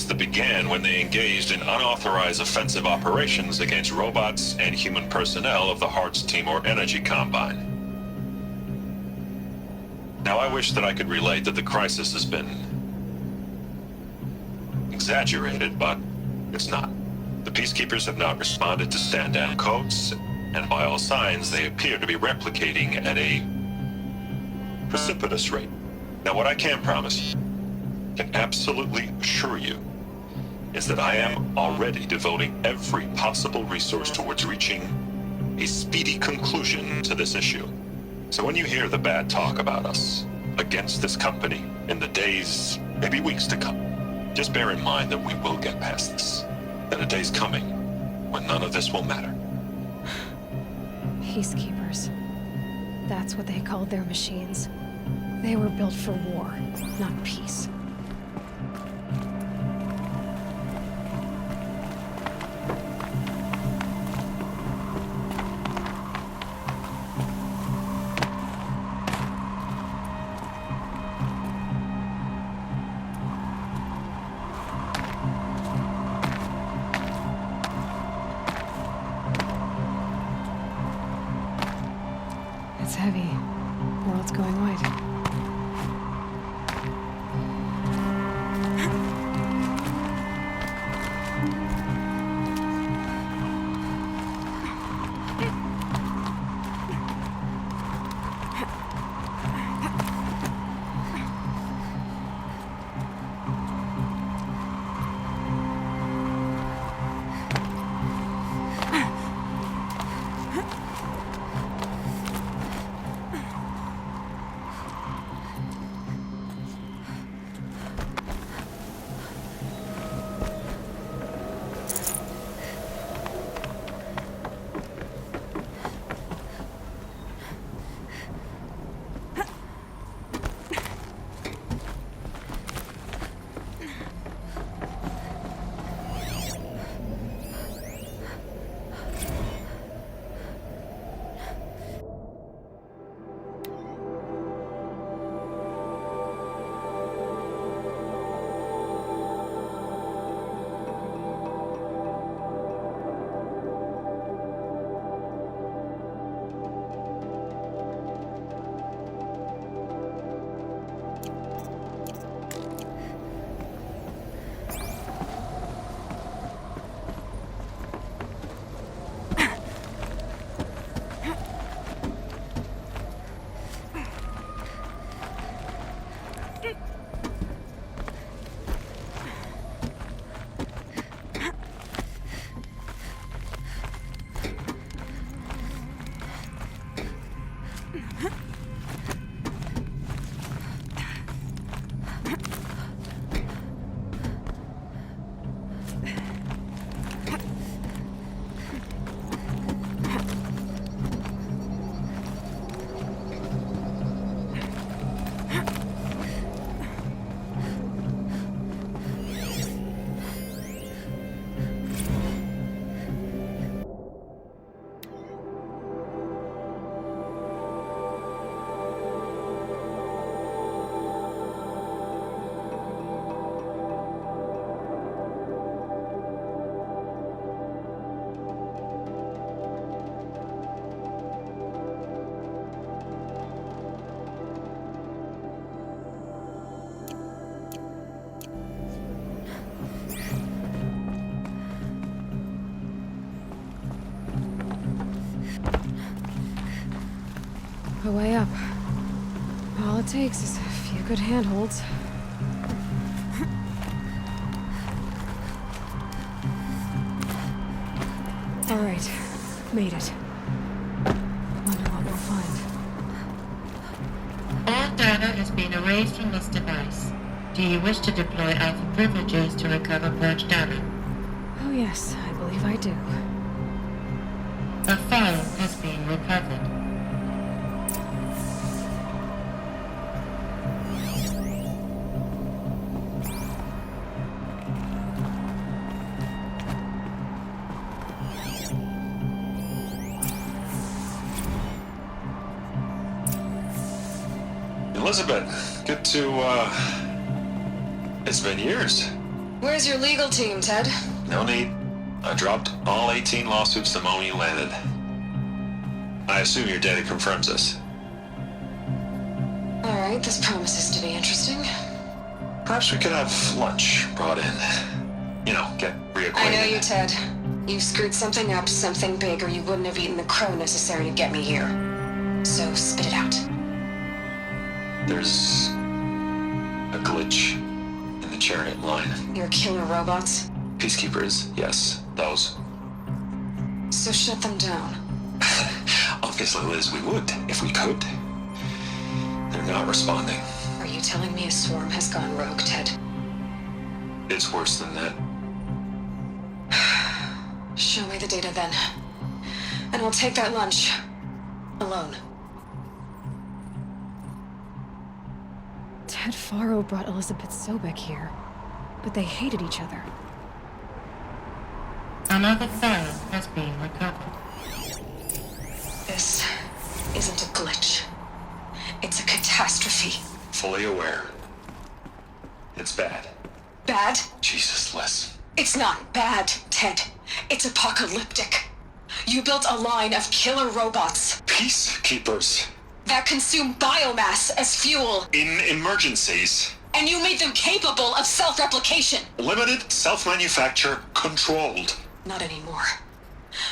incidents that began when they engaged in unauthorized offensive operations against robots and human personnel of the Hearts Timor Energy Combine. Now, I wish that I could relate that the crisis has been exaggerated, but it's not. The Peacekeepers have not responded to stand-down codes, and by all signs, they appear to be replicating at a precipitous rate. Now, what I can promise you, can absolutely assure you, is that I am already devoting every possible resource towards reaching a speedy conclusion to this issue. So when you hear the bad talk about us against this company in the days, maybe weeks to come, just bear in mind that we will get past this. That a day's coming when none of this will matter. Peacekeepers. That's what they called their machines. They were built for war, not peace. It's heavy. World's going white. A way up. All it takes is a few good handholds. All right, made it. Wonder what we'll find. All data has been erased from this device. Do you wish to deploy Alpha privileges to recover purged data? Oh yes, I believe I do. A file has been recovered. Elizabeth, good to, it's been years. Where's your legal team, Ted? No need. I dropped all 18 lawsuits the moment you landed. I assume your data confirms this. Alright, this promises to be interesting. Perhaps we could have lunch brought in. You know, get reacquainted. I know you, Ted. You screwed something up, something big, or you wouldn't have eaten the crow necessary to get me here. So spit it out. There's a glitch in the chariot line. Your killer robots? Peacekeepers, yes, those. So shut them down. Obviously, Liz, we would, if we could. They're not responding. Are you telling me a swarm has gone rogue, Ted? It's worse than that. Show me the data then. And I'll take that lunch. Alone. Ted Faro brought Elizabeth Sobek here, but they hated each other. Another file has been recovered. This isn't a glitch. It's a catastrophe. Fully aware. It's bad. Bad? Jesus, Liz. It's not bad, Ted. It's apocalyptic. You built a line of killer robots Peacekeepers. that consume biomass as fuel, In emergencies. and you made them capable of self-replication. Limited, self-manufacture, controlled. Not anymore.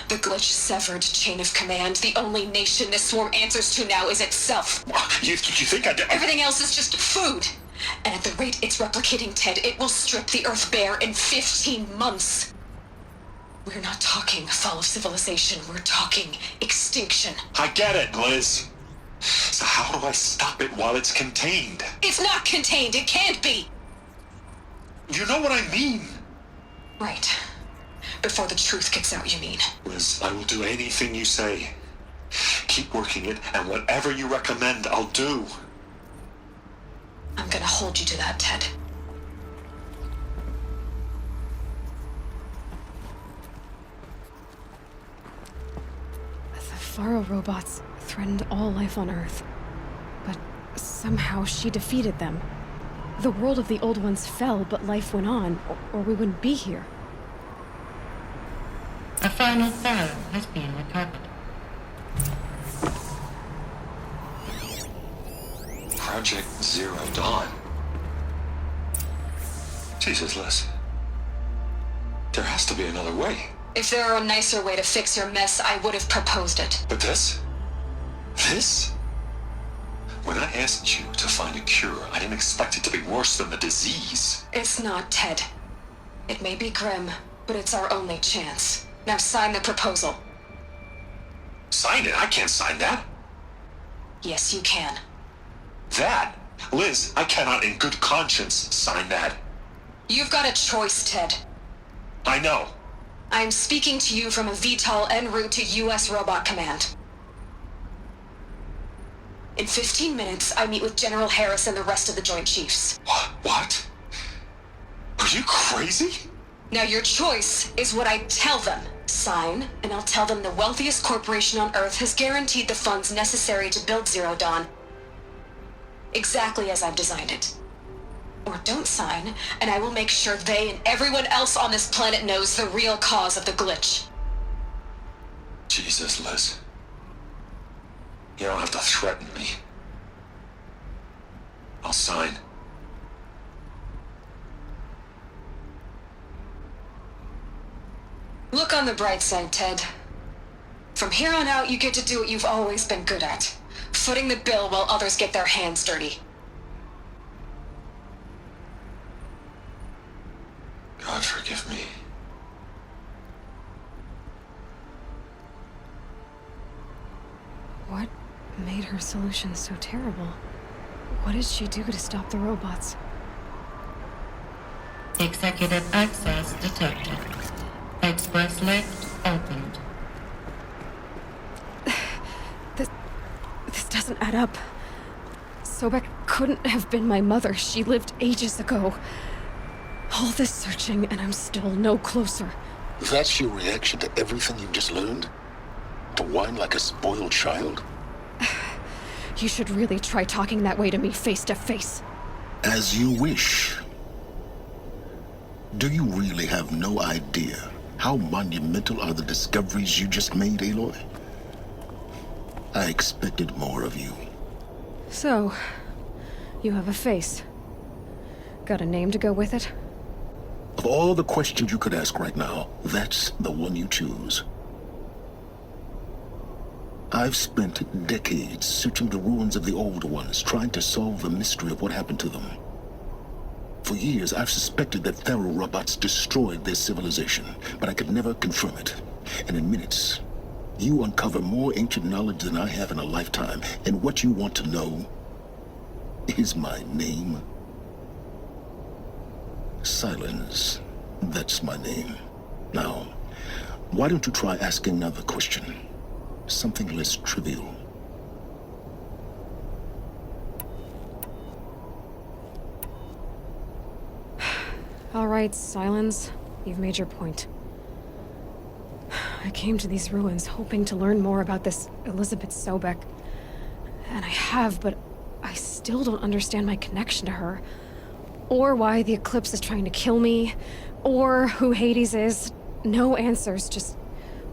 The glitch severed chain of command. The only nation this swarm answers to now is itself. You think I did? Everything else is just food. And at the rate it's replicating, Ted, it will strip the Earth bare in 15 months. We're not talking fall of civilization. We're talking extinction. I get it, Liz. So how do I stop it while it's contained? It's not contained. It can't be. You know what I mean. Right. Before the truth gets out, you mean? Liz, I will do anything you say. Keep working it, and whatever you recommend, I'll do. I'm gonna hold you to that, Ted. The Faro robots threatened all life on Earth. But somehow she defeated them. The world of the old ones fell, but life went on, or we wouldn't be here. A final file has been recovered. Project Zero Dawn. Jesus, Liz. There has to be another way. If there were a nicer way to fix your mess, I would have proposed it. But this? This? When I asked you to find a cure, I didn't expect it to be worse than the disease. It's not, Ted. It may be grim, but it's our only chance. Now sign the proposal. Sign it? I can't sign that. Yes, you can. That? Liz, I cannot in good conscience sign that. You've got a choice, Ted. I know. I am speaking to you from a VTOL en route to U.S. Robot Command. In 15 minutes, I meet with General Harris and the rest of the Joint Chiefs. What? Are you crazy? Now your choice is what I tell them. Sign, and I'll tell them the wealthiest corporation on Earth has guaranteed the funds necessary to build Zero Dawn. Exactly as I've designed it. Or don't sign, and I will make sure they and everyone else on this planet knows the real cause of the glitch. Jesus, Liz. You don't have to threaten me. I'll sign. Look on the bright side, Ted. From here on out, you get to do what you've always been good at. Footing the bill while others get their hands dirty. God forgive me. What made her solution so terrible? What did she do to stop the robots? Executive access detected. Express lift opened. This doesn't add up. Sobek couldn't have been my mother. She lived ages ago. All this searching, and I'm still no closer. That's your reaction to everything you've just learned? To whine like a spoiled child? You should really try talking that way to me face to face. As you wish. Do you really have no idea how monumental are the discoveries you just made, Aloy? I expected more of you. So, you have a face. Got a name to go with it? Of all the questions you could ask right now, that's the one you choose. I've spent decades searching the ruins of the old ones, trying to solve the mystery of what happened to them. For years, I've suspected that Thero robots destroyed their civilization, but I could never confirm it. And in minutes, you uncover more ancient knowledge than I have in a lifetime, and what you want to know is my name. Silence. That's my name. Now, why don't you try asking another question? Something less trivial. All right, Silence. You've made your point. I came to these ruins hoping to learn more about this Elizabeth Sobek. And I have, but I still don't understand my connection to her. Or why the Eclipse is trying to kill me. Or who Hades is. No answers, just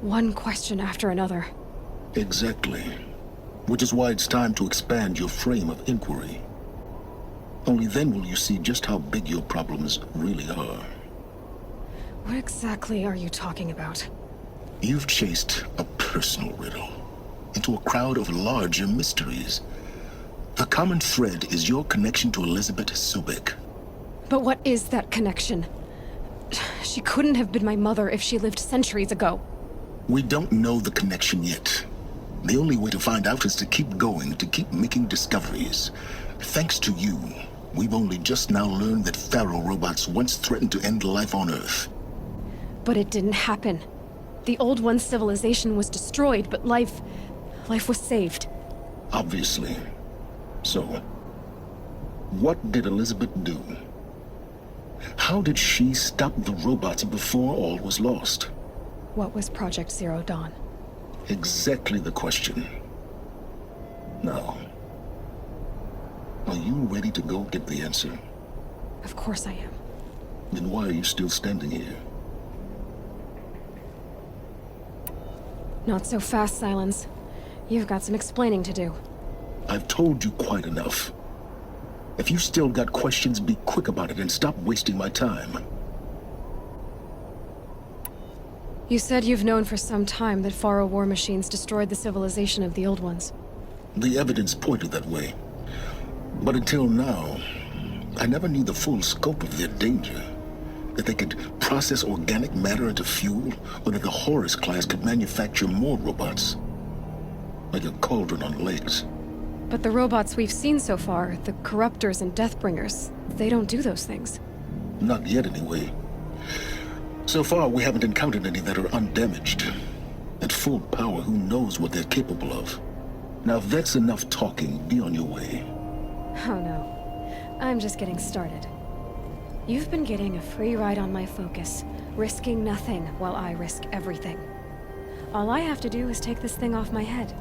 one question after another. Exactly. Which is why it's time to expand your frame of inquiry. Only then will you see just how big your problems really are. What exactly are you talking about? You've chased a personal riddle into a crowd of larger mysteries. The common thread is your connection to Elizabeth Sobek. But what is that connection? She couldn't have been my mother if she lived centuries ago. We don't know the connection yet. The only way to find out is to keep going, to keep making discoveries. Thanks to you, we've only just now learned that Thero robots once threatened to end life on Earth. But it didn't happen. The Old One's civilization was destroyed, but life was saved. Obviously. So, what did Elizabeth do? How did she stop the robots before all was lost? What was Project Zero Dawn? Exactly the question. Now, are you ready to go get the answer? Of course I am. Then why are you still standing here? Not so fast, Silence. You've got some explaining to do. I've told you quite enough. If you've still got questions, be quick about it and stop wasting my time. You said you've known for some time that Faro war machines destroyed the civilization of the Old Ones. The evidence pointed that way. But until now, I never knew the full scope of their danger. That they could process organic matter into fuel, or that the Horus class could manufacture more robots. Like a cauldron on legs. But the robots we've seen so far, the Corruptors and Deathbringers, they don't do those things. Not yet, anyway. So far, we haven't encountered any that are undamaged. At full power, who knows what they're capable of? Now, if that's enough talking, be on your way. Oh no. I'm just getting started. You've been getting a free ride on my focus, risking nothing while I risk everything. All I have to do is take this thing off my head,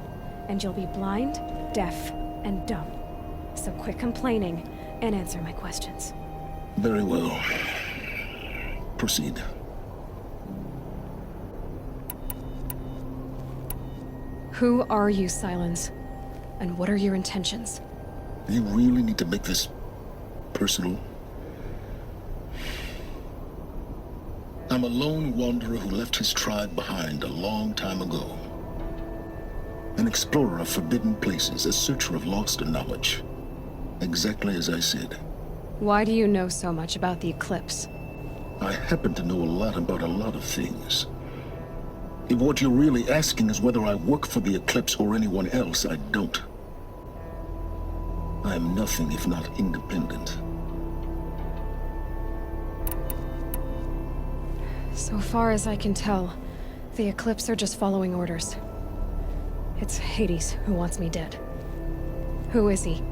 and you'll be blind, deaf, and dumb. So quit complaining and answer my questions. Very well. Proceed. Who are you, Silence? And what are your intentions? You really need to make this personal? I'm a lone wanderer who left his tribe behind a long time ago. An explorer of forbidden places, a searcher of lost knowledge. Exactly as I said. Why do you know so much about the Eclipse? I happen to know a lot about a lot of things. If what you're really asking is whether I work for the Eclipse or anyone else, I don't. I am nothing if not independent. So far as I can tell, the Eclipse are just following orders. It's Hades who wants me dead. Who is he?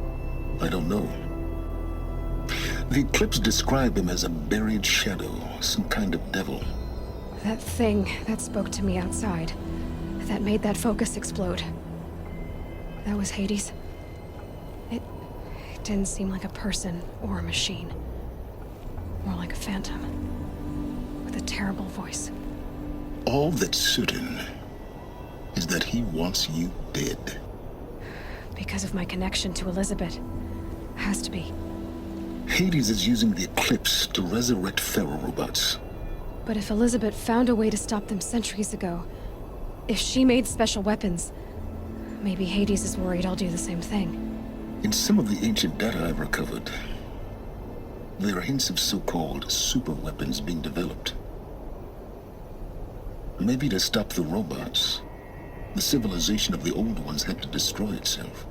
I don't know. The Eclipse describe him as a buried shadow, some kind of devil. That thing that spoke to me outside, that made that focus explode. That was Hades? It didn't seem like a person or a machine. More like a phantom. the terrible voice. All that's certain is that he wants you dead. Because of my connection to Elizabeth. Has to be. Hades is using the Eclipse to resurrect Fero robots. But if Elizabeth found a way to stop them centuries ago, if she made special weapons, maybe Hades is worried I'll do the same thing. In some of the ancient data I've recovered, there are hints of so-called super weapons being developed. Maybe to stop the robots, the civilization of the old ones had to destroy itself.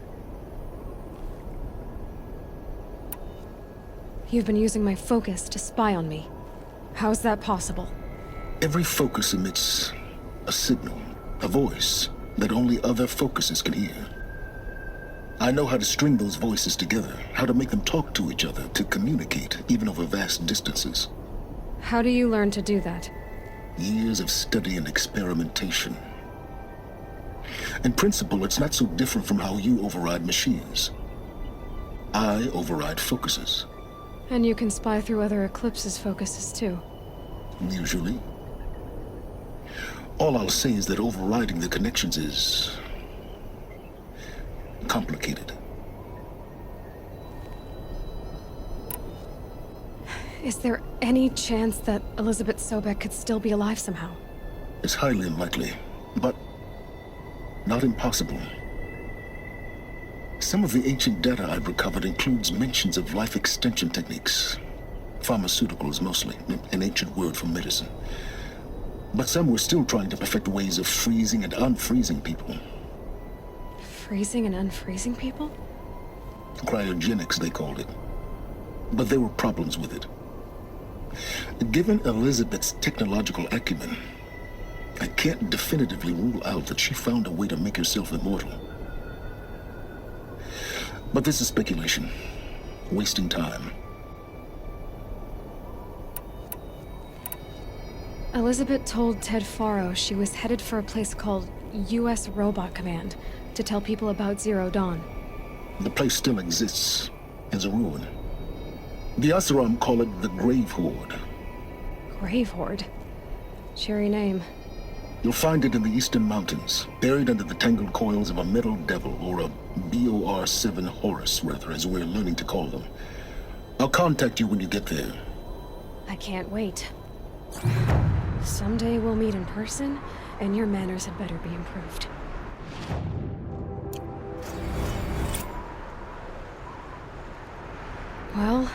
You've been using my focus to spy on me. How's that possible? Every focus emits a signal, a voice that only other focuses can hear. I know how to string those voices together, how to make them talk to each other, to communicate, even over vast distances. How do you learn to do that? Years of study and experimentation. In principle, it's not so different from how you override machines. I override focuses. And you can spy through other Eclipse's focuses too. Usually. All I'll say is that overriding the connections is complicated. Is there any chance that Elizabeth Sobek could still be alive somehow? It's highly unlikely, but not impossible. Some of the ancient data I've recovered includes mentions of life extension techniques. Pharmaceuticals, mostly, an ancient word for medicine. But some were still trying to perfect ways of freezing and unfreezing people. Freezing and unfreezing people? Cryogenics, they called it. But there were problems with it. Given Elizabeth's technological acumen, I can't definitively rule out that she found a way to make herself immortal. But this is speculation. Wasting time. Elizabeth told Ted Faro she was headed for a place called U.S. Robot Command to tell people about Zero Dawn. The place still exists as a ruin. The Asaram call it the Grave Horde. Grave Horde? Cheery name. You'll find it in the Eastern Mountains, buried under the tangled coils of a Metal Devil, or a BOR-7 Horus, rather, as we're learning to call them. I'll contact you when you get there. I can't wait. Someday we'll meet in person, and your manners had better be improved. Well,